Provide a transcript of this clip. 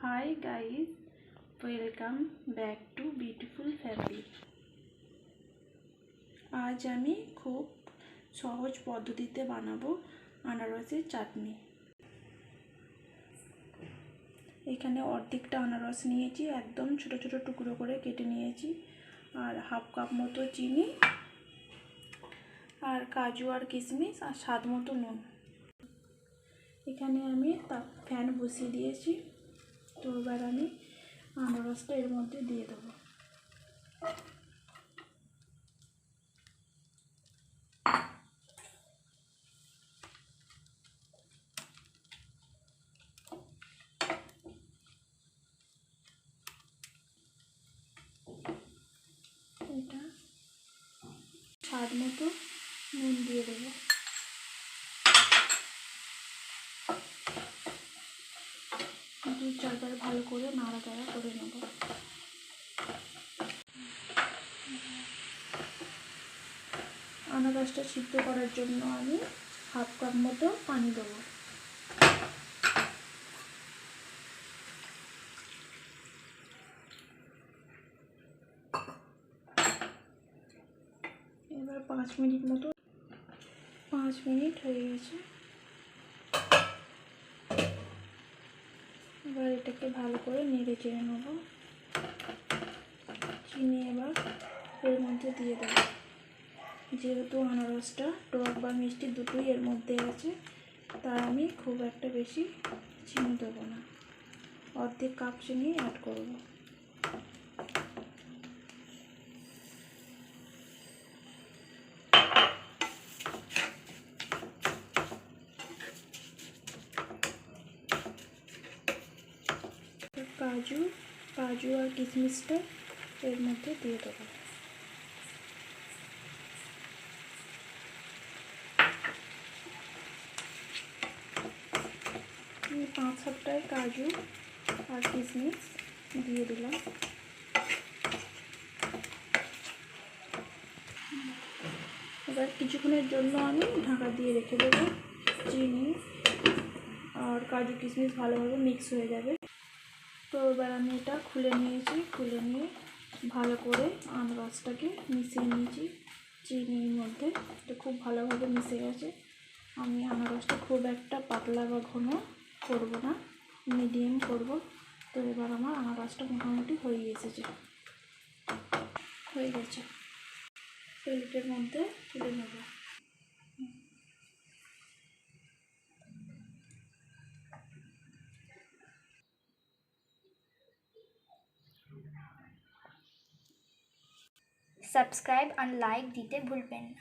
Hi guys, welcome back to beautiful family. আজ আমি খুব সহজ পদ্ধতিতে বানাবো আনারসের চাটনি। এখানে অর্ধেকটা আনারস নিয়েছি, একদম ছোট ছোট টুকরো করে কেটে নিয়েছি, আর হাফ কাপ মতো চিনি, আর কাজু আর কিশমিশ, আর স্বাদ মতো নুন। এখানে আমি ফ্যান বসিয়ে দিয়েছি। তো এবার আমি আনারসটা এর মধ্যে দিয়ে দেবো। এটা স্বাদ মতো নুন দিয়ে দেবো। দু চারবার ভালো করে নাড়াচাড়া করে নেব। আনারসটা সিদ্ধ করার জন্য আমি হাফ কাপ মতো পানি দেবো। এবার 5 মিনিট হয়ে গেছে। এবার এটাকে ভালো করে নেড়ে চেড়ে নেবো। চিনি এবার এর মধ্যে দিয়ে দেবো। যেহেতু আনারসটা টক বা মিষ্টি দুটোই এর মধ্যে আছে, তাই আমি খুব একটা বেশি চিনি দেবো না, অর্ধেক কাপ চিনি অ্যাড করব। কাজু আর কিশমিশটা এর মধ্যে দিয়ে দেবো। আমি 5-7টায় কাজু আর কিশমিশ দিয়ে দিলাম। এবার কিছুক্ষণের জন্য আমি ঢাকা দিয়ে রেখে দেবো। চিনি আর কাজু কিশমিশ ভালোভাবে মিক্স হয়ে যাবে। তো এবার আমি এটা খুলে নিয়েছি। খুলে নিয়ে ভালো করে আনারসটাকে মিশিয়ে নিয়েছি চিনির মধ্যে। এটা খুব ভালোভাবে মিশে গেছে। আমি আনারসটা খুব একটা পাতলা বা ঘন করব না, মিডিয়াম করব। তো এবার আমার আনারসটা মোটামুটি হয়ে গেছে। প্লেটের মধ্যে তুলে নেব। সাবস্ক্রাইব আর লাইক দিতে ভুলবেন না।